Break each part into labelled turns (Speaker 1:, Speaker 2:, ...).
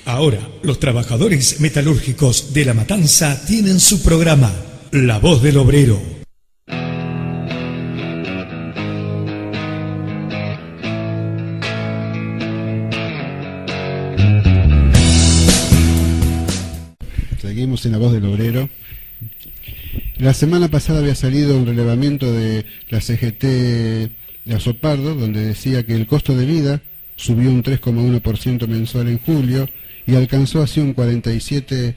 Speaker 1: Ahora, los trabajadores metalúrgicos de La Matanza tienen su programa, La Voz del Obrero.
Speaker 2: Seguimos en La Voz del Obrero. La semana pasada había salido un relevamiento de la CGT de Azopardo, donde decía que el costo de vida subió un 3,1% mensual en julio y alcanzó así un 47%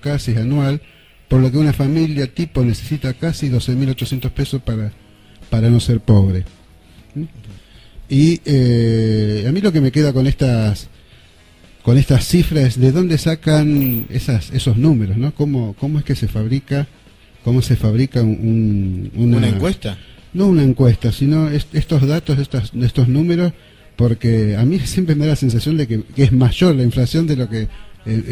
Speaker 2: casi anual, por lo que una familia tipo necesita casi 12.800 pesos para no ser pobre. Y a mí lo que me queda con estas cifras, ¿de dónde sacan esos números, ¿no? ¿Cómo es que se fabrica, una
Speaker 3: encuesta?
Speaker 2: No una encuesta, sino estos datos, estos números, porque a mí siempre me da la sensación de que es mayor la inflación de lo que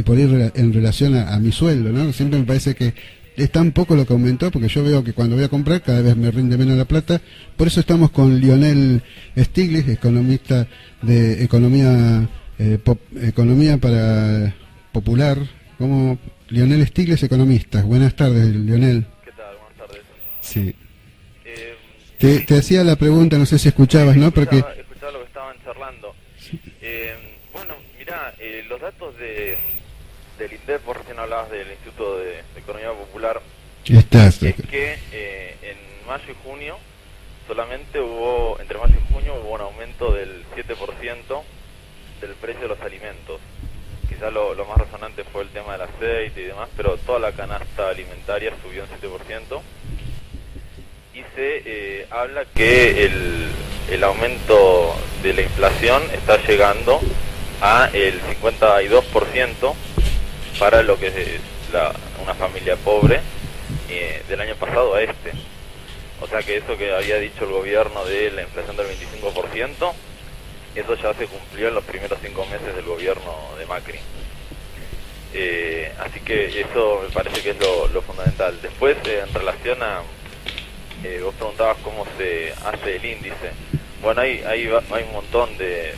Speaker 2: por ir en relación a mi sueldo, ¿no? Siempre me parece que es tan poco lo que aumentó, porque yo veo que cuando voy a comprar cada vez me rinde menos la plata. Por eso estamos con Lionel Stiglitz, economista de economía para popular, como Lionel Stiglitz, economista. Buenas tardes, Lionel.
Speaker 4: ¿Qué tal? Buenas tardes.
Speaker 2: Sí. Te hacía la pregunta, no sé si escuchabas, ¿no? Porque
Speaker 4: escuchaba lo que estaban charlando. Bueno, mirá, los datos del INDEP, vos recién hablabas del Instituto de Economía Popular, es que en mayo y junio, entre mayo y junio hubo un aumento del 7% del precio de los alimentos. Quizás lo más resonante fue el tema del aceite y demás, pero toda la canasta alimentaria subió un 7%. Y se habla que el aumento de la inflación está llegando a el 52% para lo que es una familia pobre del año pasado a este. O sea que eso que había dicho el gobierno de la inflación del 25%, eso ya se cumplió en los primeros 5 meses del gobierno de Macri. Así que eso me parece que es lo fundamental. Después, en relación a... vos preguntabas cómo se hace el índice. Bueno, hay un montón de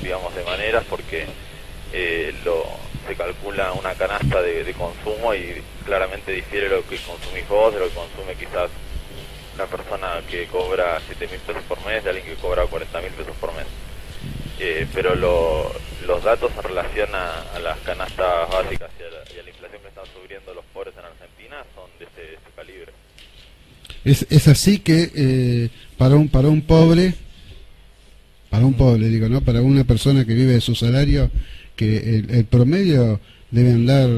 Speaker 4: maneras, porque se calcula una canasta de consumo y claramente difiere lo que consumís vos de lo que consume quizás una persona que cobra 7.000 pesos por mes de alguien que cobra 40.000 pesos por mes. Pero los datos en relación a las canastas básicas y a la inflación que están sufriendo los pobres en Argentina son de ese calibre.
Speaker 2: es así que para un pobre, digo, ¿no? Para una persona que vive de su salario, que el promedio debe andar,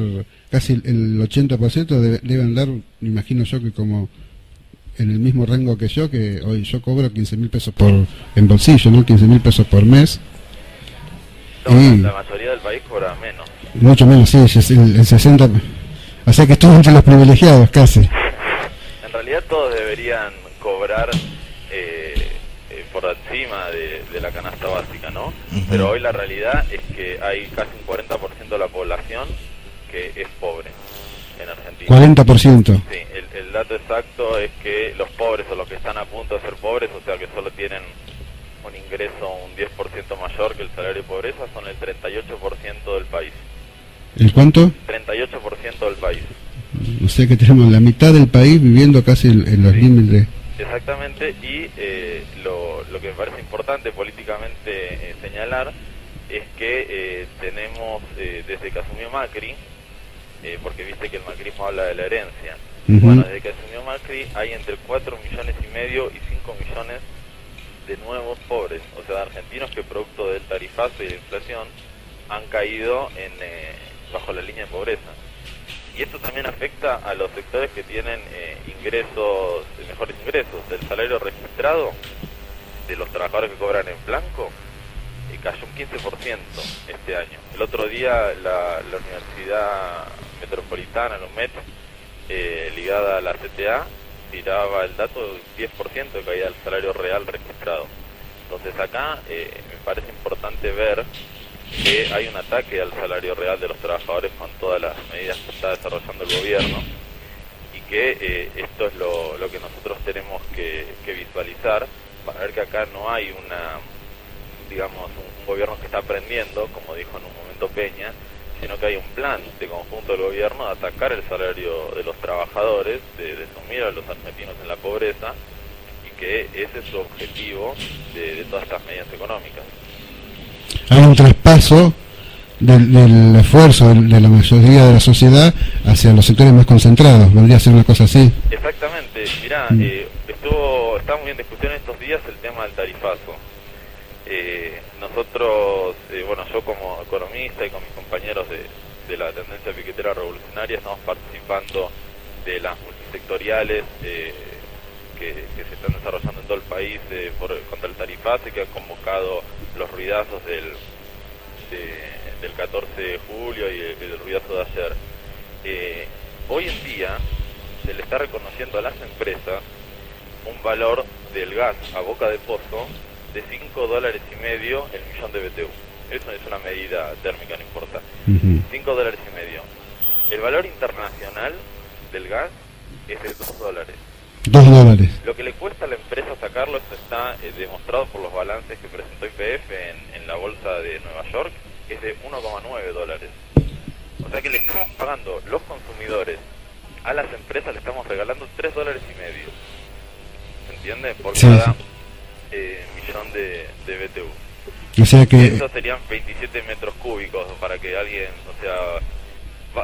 Speaker 2: casi el 80% debe andar, me imagino yo, que como en el mismo rango que yo, que hoy yo cobro 15.000 pesos en bolsillo, ¿no? 15.000 pesos por mes.
Speaker 4: No, y la mayoría del país cobra menos.
Speaker 2: Mucho menos, sí, el 60. O sea que estuvo entre los privilegiados, casi.
Speaker 4: En realidad todos deberían cobrar por encima de la canasta básica, ¿no? Pero hoy la realidad es que hay casi un 40% de la población que es pobre en Argentina.
Speaker 2: 40%.
Speaker 4: Sí, el dato exacto es que los pobres o los que están a punto de ser pobres, o sea que solo tienen un ingreso un 10% mayor que el salario de pobreza, son el 38% del país.
Speaker 2: ¿El cuánto?
Speaker 4: 38% del país.
Speaker 2: O sea que tenemos la mitad del país viviendo casi en los límites.
Speaker 4: Exactamente, y lo que me parece importante políticamente señalar es que tenemos, desde que asumió Macri, porque viste que el macrismo habla de la herencia, bueno, desde que asumió Macri hay entre 4,5 millones y 5 millones de nuevos pobres, o sea, de argentinos que producto del tarifazo y de la inflación han caído bajo la línea de pobreza. Y esto también afecta a los sectores que tienen mejores ingresos. Del salario registrado de los trabajadores que cobran en blanco, cayó un 15% este año. El otro día la Universidad Metropolitana, la UMET, ligada a la CTA, tiraba el dato de 10% de caída del salario real registrado. Entonces acá me parece importante ver que hay un ataque al salario real de los trabajadores con todas las medidas que está desarrollando el gobierno, y que esto es lo que nosotros tenemos que visualizar para ver que acá no hay un gobierno que está aprendiendo, como dijo en un momento Peña, sino que hay un plan de conjunto del gobierno de atacar el salario de los trabajadores, de sumir a los argentinos en la pobreza, y que ese es su objetivo de todas estas medidas económicas.
Speaker 2: Hay un traspaso del esfuerzo de la mayoría de la sociedad hacia los sectores más concentrados, vendría a ser una cosa así.
Speaker 4: Exactamente, mirá, está muy en discusión estos días el tema del tarifazo. Nosotros, bueno, yo como economista y con mis compañeros de la tendencia piquetera revolucionaria estamos participando de las multisectoriales que se están desarrollando en todo el país contra el tarifazo, y que han convocado los ruidazos del 14 de julio y el ruidazo de ayer. Hoy en día se le está reconociendo a las empresas un valor del gas a boca de pozo de $5.50 el millón de BTU. Eso es una medida térmica, no importa. $5.50. El valor internacional del gas es de $2.
Speaker 2: $2.
Speaker 4: Lo que le cuesta a la empresa sacarlo, esto está demostrado por los balances que presentó YPF en la bolsa de Nueva York, es de $1.9. O sea que le estamos pagando los consumidores a las empresas, le estamos regalando $3.50. ¿Se entiende? Por cada millón de BTU.
Speaker 2: O sea que
Speaker 4: eso serían 27 metros cúbicos para que alguien, o sea,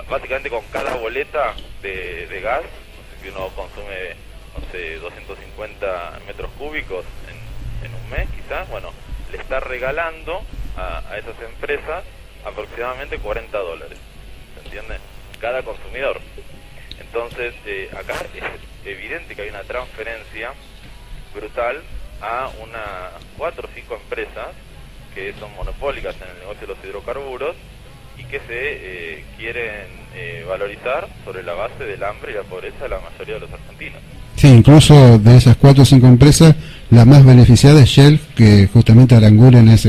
Speaker 4: básicamente con cada boleta de gas, si uno consume, no sé, 250 metros cúbicos en un mes quizás, bueno, le está regalando a esas empresas aproximadamente $40, ¿se entiende? Cada consumidor. Entonces, acá es evidente que hay una transferencia brutal a unas 4 o 5 empresas que son monopólicas en el negocio de los hidrocarburos y que se quieren valorizar sobre la base del hambre y la pobreza de la mayoría de los argentinos.
Speaker 2: sí, incluso de esas 4 o 5 empresas, la más beneficiada es Shell, que justamente Aranguren es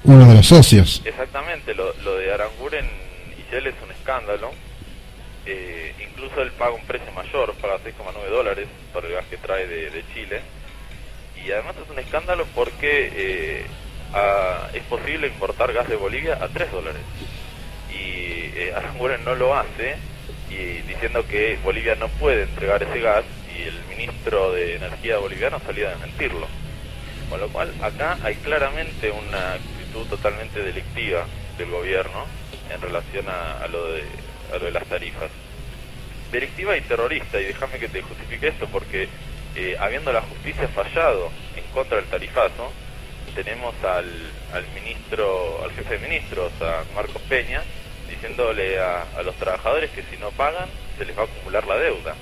Speaker 2: uno de los socios.
Speaker 4: Exactamente, lo de Aranguren y Shell es un escándalo. Incluso él paga un precio mayor, paga $6.9 por el gas que trae de Chile. Y además es un escándalo porque es posible importar gas de Bolivia a $3. Y Aranguren no lo hace, y diciendo que Bolivia no puede entregar ese gas, y el ministro de Energía boliviano salió a desmentirlo. Con lo cual, acá hay claramente una actitud totalmente delictiva del gobierno en relación a lo de las tarifas. Delictiva y terrorista, y déjame que te justifique esto, porque habiendo la justicia fallado en contra del tarifazo, tenemos al ministro, al jefe de ministros, a Marcos Peña, diciéndole a los trabajadores que si no pagan se les va a acumular la deuda.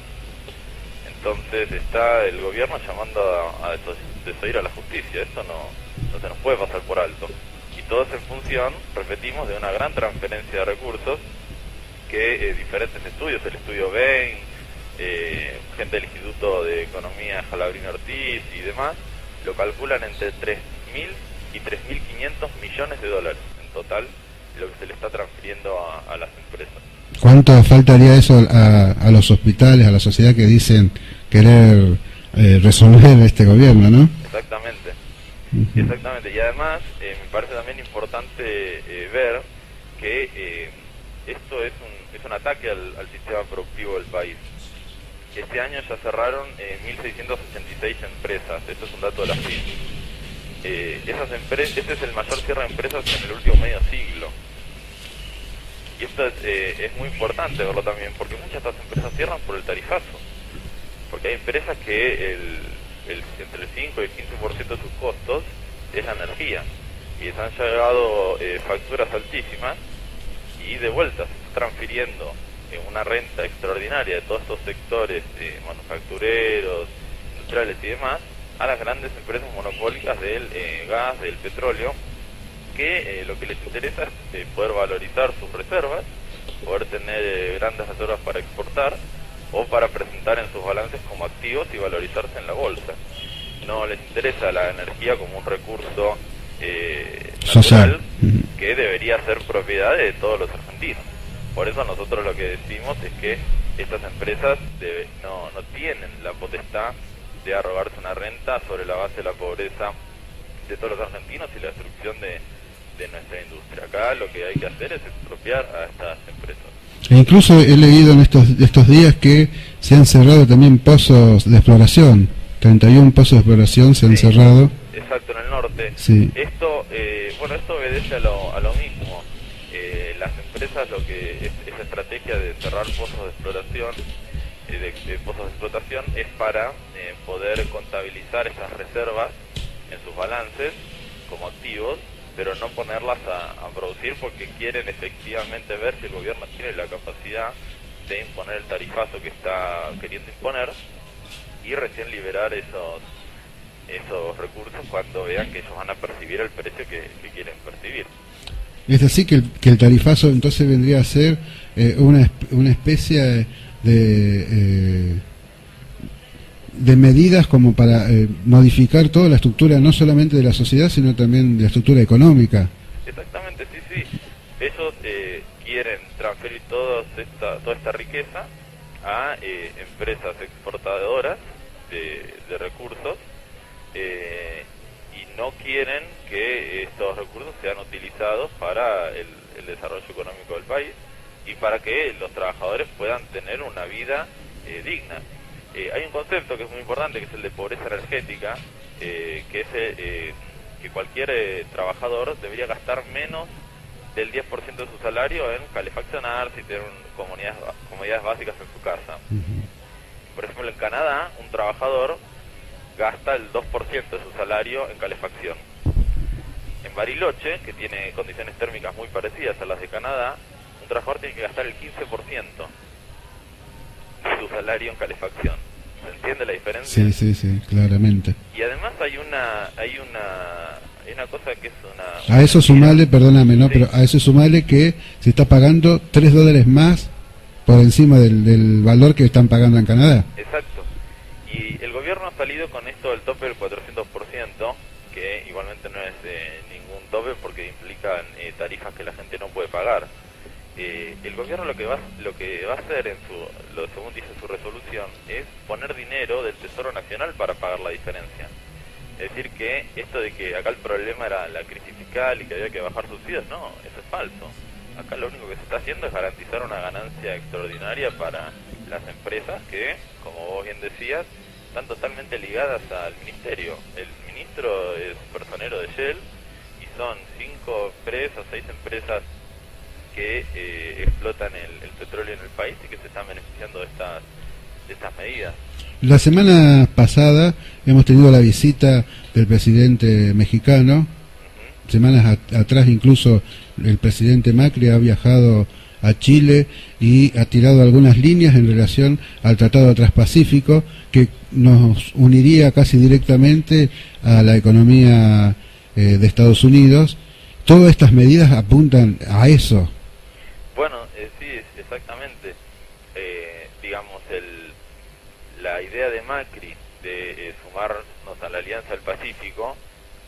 Speaker 4: Entonces está el gobierno llamando a desoír a la justicia. Esto no se nos puede pasar por alto. Y todo es en función, repetimos, de una gran transferencia de recursos que diferentes estudios, el estudio Bain, gente del Instituto de Economía Jalabrini Ortiz y demás, lo calculan entre 3.000 y 3.500 millones de dólares en total, lo que se le está transfiriendo a las empresas.
Speaker 2: ¿Cuánto faltaría eso a los hospitales, a la sociedad que dicen querer resolver este gobierno, no?
Speaker 4: Exactamente, exactamente. Y además me parece también importante ver que esto es un ataque al sistema productivo del país. Este año ya cerraron 1.686 empresas, esto es un dato de la FIP. Este es el mayor cierre de empresas en el último medio siglo. Y esto es muy importante verlo también, porque muchas de estas empresas cierran por el tarifazo. Porque hay empresas que entre el 5 y el 15% de sus costos es la energía. Y les han llegado facturas altísimas, y de vuelta se está transfiriendo una renta extraordinaria de todos estos sectores manufactureros, industriales y demás, a las grandes empresas monopólicas del gas, del petróleo, que lo que les interesa es poder valorizar sus reservas, poder tener grandes reservas para exportar o para presentar en sus balances como activos y valorizarse en la bolsa. No les interesa la energía como un recurso natural que debería ser propiedad de todos los argentinos. Por eso nosotros lo que decimos es que estas empresas no tienen la potestad de arrogarse una renta sobre la base de la pobreza de todos los argentinos y la destrucción de nuestra industria. Acá lo que hay que hacer es expropiar a estas empresas.
Speaker 2: E incluso he leído en estos días que se han cerrado también pozos de exploración. 31 pozos de exploración se han cerrado.
Speaker 4: Exacto, en el norte.
Speaker 2: Sí.
Speaker 4: Esto obedece a lo mismo. Las empresas, esa estrategia de cerrar pozos de exploración, de pozos de explotación, es para poder contabilizar esas reservas en sus balances como activos, pero no ponerlas a producir, porque quieren efectivamente ver si el gobierno tiene la capacidad de imponer el tarifazo que está queriendo imponer, y recién liberar esos recursos cuando vean que ellos van a percibir el precio que quieren percibir.
Speaker 2: Es así que el tarifazo entonces vendría a ser una especie de medidas como para modificar toda la estructura, no solamente de la sociedad, sino también de la estructura económica.
Speaker 4: Exactamente, sí. Ellos quieren transferir toda esta riqueza a empresas exportadoras de recursos, y no quieren que estos recursos sean utilizados para el desarrollo económico del país y para que los trabajadores puedan tener una vida digna. Hay un concepto que es muy importante, que es el de pobreza energética, que es que cualquier trabajador debería gastar menos del 10% de su salario en calefaccionarse y tener comodidades básicas en su casa. Por ejemplo, en Canadá, un trabajador gasta el 2% de su salario en calefacción. En Bariloche, que tiene condiciones térmicas muy parecidas a las de Canadá, un trabajador tiene que gastar el 15% de su salario en calefacción. ¿Se entiende la diferencia?
Speaker 2: Sí, claramente.
Speaker 4: Y además hay una cosa que es una...
Speaker 2: A eso sumale, perdóname, ¿no?
Speaker 4: Sí.
Speaker 2: Pero a eso sumale que se está pagando $3 más por encima del valor que están pagando en Canadá.
Speaker 4: Exacto. Y el gobierno ha salido con esto del tope del 400%, que igualmente no es ningún tope porque implican tarifas que la gente no puede pagar. El gobierno lo que va a hacer, según dice su resolución, es poner dinero del Tesoro Nacional para pagar la diferencia. Es decir, que esto de que acá el problema era la crisis fiscal y que había que bajar subsidios, no, eso es falso. Acá lo único que se está haciendo es garantizar una ganancia extraordinaria para las empresas que, como vos bien decías, están totalmente ligadas al ministerio. El ministro es personero de Shell y son 5 empresas, 6 empresas que explotan el petróleo en el país y que se están beneficiando de estas medidas.
Speaker 2: La semana pasada hemos tenido la visita del presidente mexicano. Semanas atrás incluso el presidente Macri ha viajado a Chile y ha tirado algunas líneas en relación al Tratado Transpacífico, que nos uniría casi directamente a la economía de Estados Unidos. Todas estas medidas apuntan a eso.
Speaker 4: Bueno, sí, exactamente. Digamos, la idea de Macri de sumarnos a la Alianza del Pacífico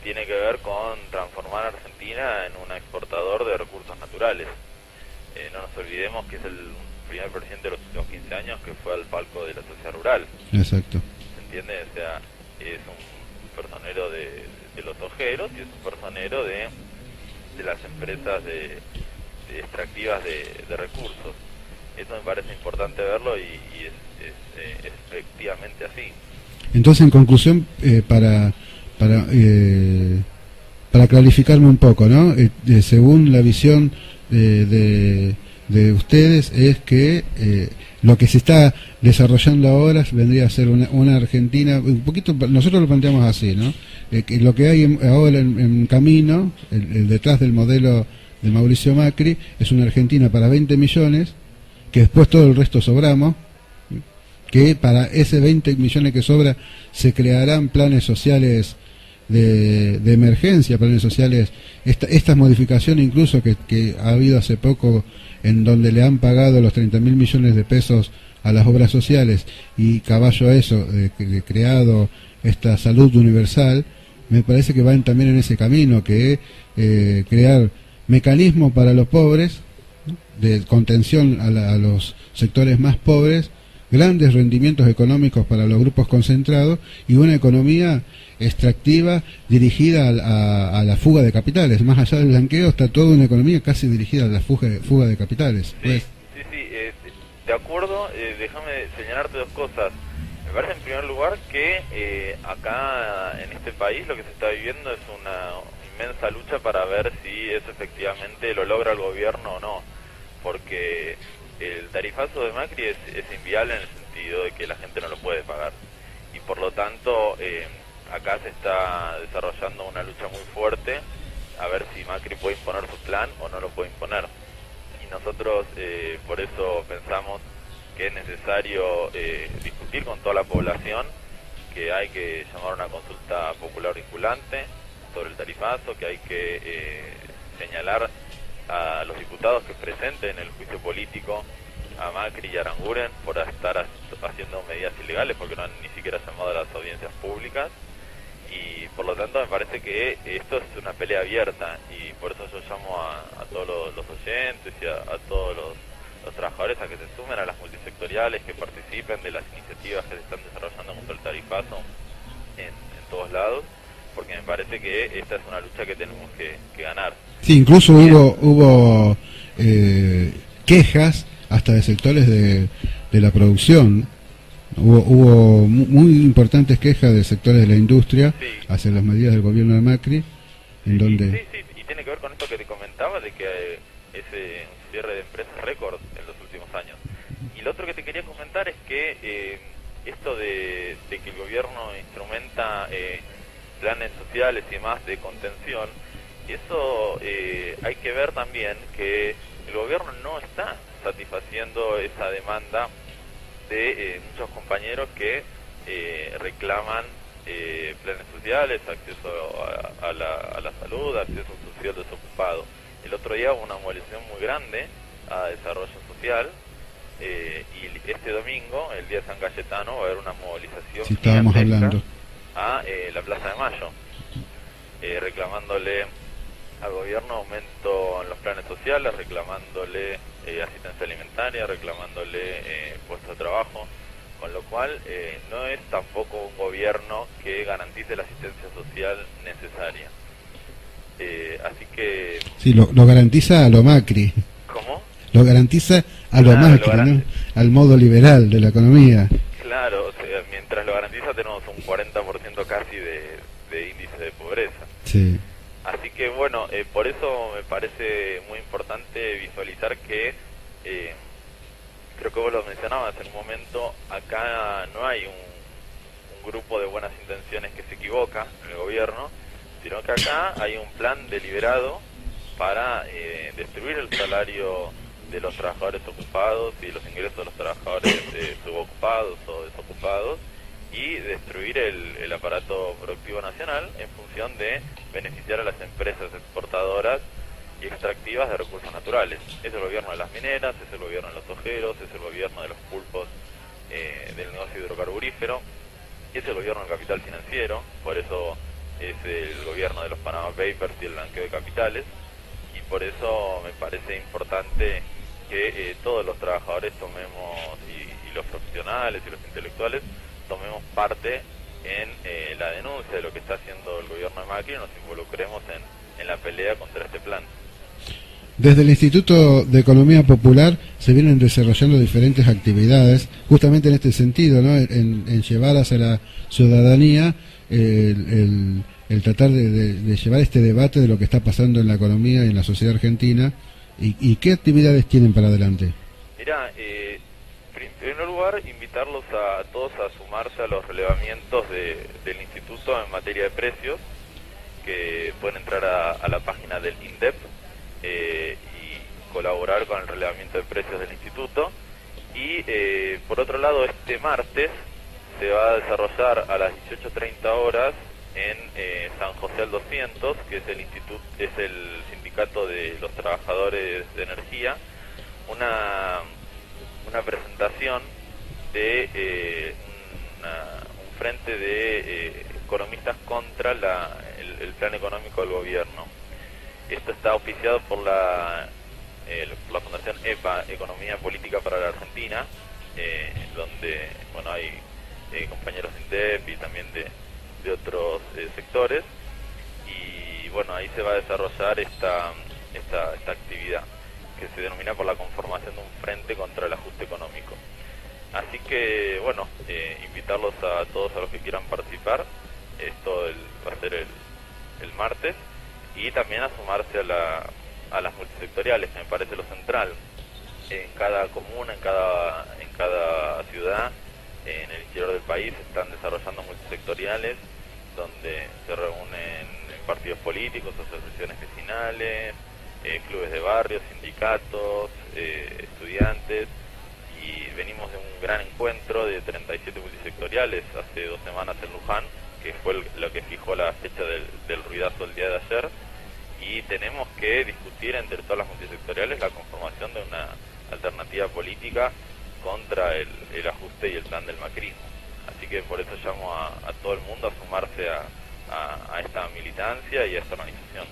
Speaker 4: tiene que ver con transformar a Argentina en un exportador de recursos naturales. No nos olvidemos que es el primer presidente de los últimos 15 años que fue al palco de la sociedad rural.
Speaker 2: Exacto.
Speaker 4: ¿Se entiende? O sea, es un personero de los ojeros y es un personero de las empresas extractivas de recursos. Eso me parece importante verlo y es efectivamente así.
Speaker 2: Entonces, en conclusión, para clarificarme un poco, ¿no? Según la visión de ustedes es que lo que se está desarrollando ahora vendría a ser una Argentina, un poquito, nosotros lo planteamos así, ¿no? Que lo que hay ahora en camino, el detrás del modelo de Mauricio Macri, es una Argentina para 20 millones, que después todo el resto sobramos, que para ese 20 millones que sobra se crearán planes sociales de emergencia, planes sociales, estas modificaciones incluso que ha habido hace poco, en donde le han pagado los 30.000 millones de pesos a las obras sociales, y caballo a eso, creado esta salud universal, me parece que van también en ese camino, que crear mecanismos para los pobres, de contención a los sectores más pobres, grandes rendimientos económicos para los grupos concentrados y una economía extractiva dirigida a la fuga de capitales. Más allá del blanqueo está toda una economía casi dirigida a la fuga de capitales.
Speaker 4: Sí, de acuerdo. Déjame señalarte dos cosas. Me parece en primer lugar que acá en este país lo que se está viviendo es una inmensa lucha para ver si eso efectivamente lo logra el gobierno o no, porque el tarifazo de Macri es inviable en el sentido de que la gente no lo puede pagar, y por lo tanto acá se está desarrollando una lucha muy fuerte a ver si Macri puede imponer su plan o no lo puede imponer, y nosotros por eso pensamos que es necesario discutir con toda la población que hay que llamar a una consulta popular vinculante sobre el tarifazo, que hay que señalar a los diputados que presenten el juicio político a Macri y Aranguren por estar haciendo medidas ilegales, porque no han ni siquiera llamado a las audiencias públicas, y por lo tanto me parece que esto es una pelea abierta, y por eso yo llamo a todos los oyentes y a todos los trabajadores a que se sumen a las multisectoriales, que participen de las iniciativas que se están desarrollando contra el tarifazo en todos lados, porque me parece que esta es una lucha que tenemos que ganar.
Speaker 2: Sí, incluso hubo quejas hasta de sectores de la producción. Hubo muy importantes quejas de sectores de la industria hacia las medidas del gobierno de Macri, en donde...
Speaker 4: Sí, y tiene que ver con esto que te comentaba, de que ese cierre de empresas récord en los últimos años. Y lo otro que te quería comentar es que esto de que el gobierno instrumenta planes sociales y demás de contención, eso hay que ver también que el gobierno no está satisfaciendo esa demanda de muchos compañeros que reclaman planes sociales, acceso a la salud, acceso social desocupado. El otro día hubo una movilización muy grande a desarrollo social, y este domingo, el día de San Cayetano, va a haber una movilización a la Plaza de Mayo, reclamándole al gobierno aumento en los planes sociales, reclamándole asistencia alimentaria, reclamándole puestos de trabajo, con lo cual no es tampoco un gobierno que garantice la asistencia social necesaria. Así que...
Speaker 2: Sí, lo garantiza a lo Macri.
Speaker 4: ¿Cómo?
Speaker 2: Lo garantiza a lo Macri, ¿no? Al modo liberal de la economía.
Speaker 4: Claro, o sea, mientras lo garantiza tenemos un 40% casi de índice de pobreza.
Speaker 2: Sí.
Speaker 4: Así que bueno, por eso me parece muy importante visualizar que, creo que vos lo mencionabas en un momento, acá no hay un grupo de buenas intenciones que se equivoca en el gobierno, sino que acá hay un plan deliberado para destruir el salario de los trabajadores ocupados y los ingresos de los trabajadores subocupados o desocupados, y destruir el aparato productivo nacional en función de beneficiar a las empresas exportadoras y extractivas de recursos naturales. Es el gobierno de las mineras, es el gobierno de los ojeros, es el gobierno de los pulpos del negocio hidrocarburífero, es el gobierno del capital financiero, por eso es el gobierno de los Panama Papers y el blanqueo de capitales, y por eso me parece importante que todos los trabajadores tomemos, y los profesionales y los intelectuales, tomemos parte en la denuncia de lo que está haciendo el gobierno de Macri y nos involucremos en la pelea contra este plan.
Speaker 2: Desde el Instituto de Economía Popular se vienen desarrollando diferentes actividades, justamente en este sentido, ¿no? En llevar hacia la ciudadanía el tratar de llevar este debate de lo que está pasando en la economía y en la sociedad argentina. ¿Y qué actividades tienen para adelante?
Speaker 4: Mira, en primer lugar, invitarlos a todos a sumarse a los relevamientos del Instituto en materia de precios, que pueden entrar a la página del INDEP y colaborar con el relevamiento de precios del Instituto. Y por otro lado, este martes se va a desarrollar a las 18:30 horas en San José al 200, que es el sindicato de los trabajadores de energía, una presentación de un frente de economistas contra el plan económico del gobierno. Esto está auspiciado por la Fundación EPA, Economía Política para la Argentina, donde bueno hay compañeros de INDEP y también de otros sectores, y bueno, ahí se va a desarrollar esta actividad que se denomina por la conformación de un frente contra el ajuste económico. Así que bueno, invitarlos a todos a los que quieran participar. Esto va a ser el martes, y también a sumarse a las multisectoriales, que me parece lo central. En cada comuna, en cada ciudad, en el interior del país, están desarrollando multisectoriales donde se reúnen partidos políticos, asociaciones vecinales, clubes de barrio, sindicatos, estudiantes, y venimos de un gran encuentro de 37 multisectoriales hace 2 semanas en Luján, que fue lo que fijó la fecha del ruidazo el día de ayer, y tenemos que discutir entre todas las multisectoriales la conformación de una alternativa política contra el ajuste y el plan del macrismo. Así que por eso llamo a todo el mundo a sumarse a esta militancia y a esta organización.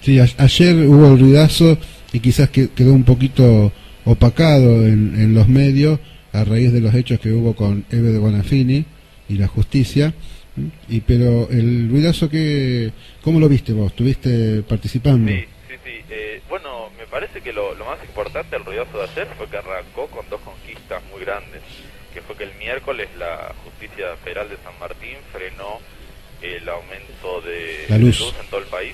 Speaker 2: Sí, ayer hubo el ruidazo y quizás quedó un poquito opacado en los medios a raíz de los hechos que hubo con Eve de Bonafini y la justicia. Pero el ruidazo, ¿cómo lo viste vos? ¿Estuviste participando?
Speaker 4: Sí. Bueno, me parece que lo más importante del ruidazo de ayer fue que arrancó con 2 conquistas muy grandes, que fue que el miércoles la Justicia Federal de San Martín frenó el aumento de la luz en todo el país,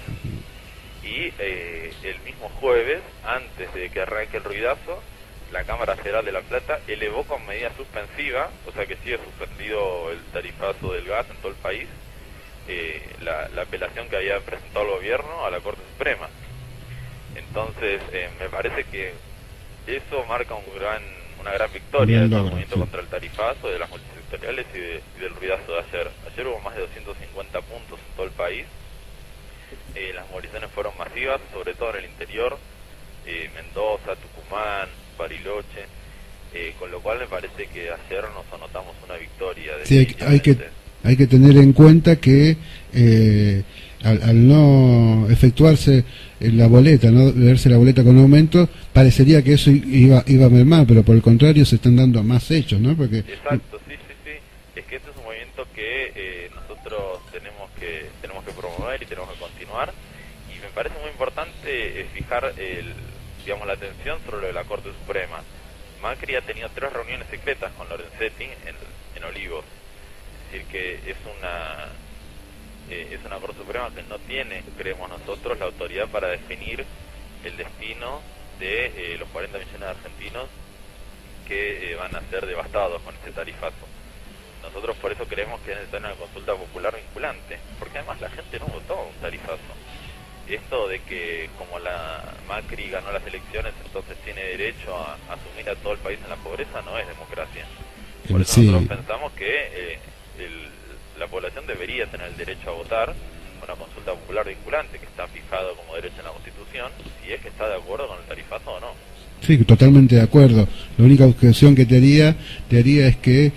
Speaker 4: y el mismo jueves, antes de que arranque el ruidazo, la Cámara Federal de La Plata elevó con medida suspensiva, o sea que sigue suspendido el tarifazo del gas en todo el país, la apelación que había presentado el gobierno a la Corte Suprema. Entonces me parece que eso marca una gran victoria del movimiento contra el tarifazo, de las multisectoriales y del ruidazo de ayer. Ayer hubo más de 250 puntos en todo el país. Las movilizaciones fueron masivas, sobre todo en el interior, Mendoza, Tucumán, Bariloche, con lo cual me parece que ayer nos anotamos una victoria.
Speaker 2: Sí, hay que tener en cuenta que al no efectuarse la boleta, no verse la boleta con aumento, parecería que eso iba a mermar, pero por el contrario se están dando más hechos, ¿no? Porque
Speaker 4: exacto, sí. Es que este es un movimiento que nosotros tenemos que promover y tenemos que continuar, y me parece muy importante fijar la atención sobre lo de la Corte Suprema. Macri ha tenido 3 reuniones secretas con Lorenzetti en Olivos, es decir que es una Corte Suprema que no tiene, creemos nosotros, la autoridad para definir el destino de los 40 millones de argentinos que van a ser devastados con este tarifazo. Nosotros por eso creemos que es necesaria una consulta popular vinculante, porque además la gente no votó un tarifazo. Esto de que como la Macri ganó las elecciones, entonces tiene derecho a asumir a todo el país en la pobreza, no es democracia. Por eso nosotros pensamos que la población debería tener el derecho a votar con una consulta popular vinculante, que está fijado como derecho en la Constitución, si es que está de acuerdo con el tarifazo o no.
Speaker 2: Sí, totalmente de acuerdo. La única objeción que te haría es que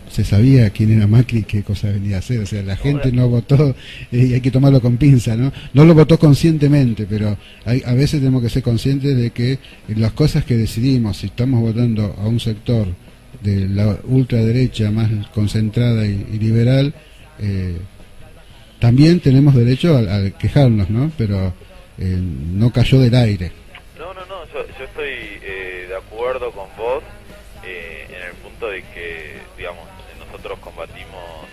Speaker 2: se sabía quién era Macri y qué cosa venía a hacer. O sea, la gente no votó, y hay que tomarlo con pinza, ¿no? No lo votó conscientemente, pero a veces tenemos que ser conscientes de que las cosas que decidimos, si estamos votando a un sector de la ultraderecha más concentrada y liberal, también tenemos derecho a quejarnos, ¿no? Pero no cayó del aire.
Speaker 4: Yo estoy de acuerdo con vos en el punto de que, digamos, nosotros combatimos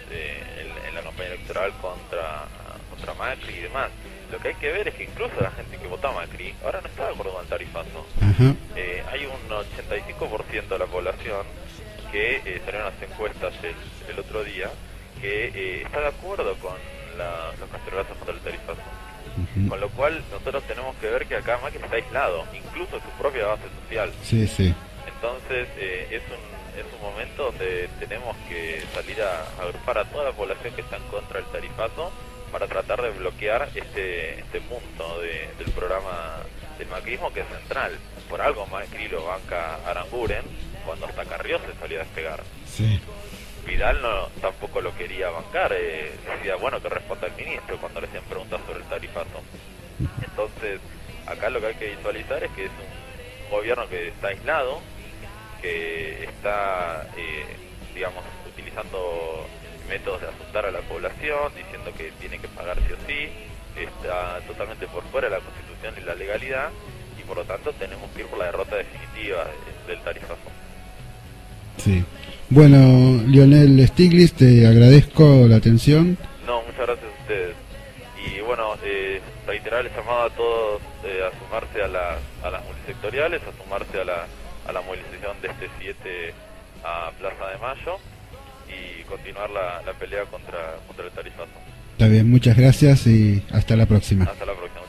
Speaker 4: en la campaña electoral contra Macri y demás. Lo que hay que ver es que incluso la gente que votó a Macri ahora no está de acuerdo con el tarifazo. Hay un 85% de la población que salieron las encuestas el otro día que está de acuerdo con los cacerolazos contra el tarifazo. Con lo cual nosotros tenemos que ver que acá Macri está aislado, incluso de su propia base social.
Speaker 2: Sí.
Speaker 4: Entonces es un momento donde tenemos que salir a agrupar a toda la población que está en contra del tarifazo para tratar de bloquear este punto del programa del macrismo, que es central. Por algo Macri lo banca Aranguren cuando hasta Carrió se salió a despegar.
Speaker 2: Sí.
Speaker 4: Vidal tampoco lo quería bancar, decía, bueno, que responda el ministro cuando le hacían preguntas sobre el tarifazo. Entonces, acá lo que hay que visualizar es que es un gobierno que está aislado, que está, digamos, utilizando métodos de asustar a la población, diciendo que tiene que pagar sí o sí, está totalmente por fuera de la Constitución y la legalidad, y por lo tanto tenemos que ir por la derrota definitiva del tarifazo.
Speaker 2: Sí. Bueno, Lionel Stiglitz, te agradezco la atención.
Speaker 4: No, muchas gracias a ustedes. Y bueno, reiterar el llamado a todos a sumarse a las multisectoriales, a sumarse a la movilización de este 7 a Plaza de Mayo y continuar la pelea contra el tarifazo.
Speaker 2: Está bien, muchas gracias y hasta la próxima.
Speaker 4: Hasta la próxima.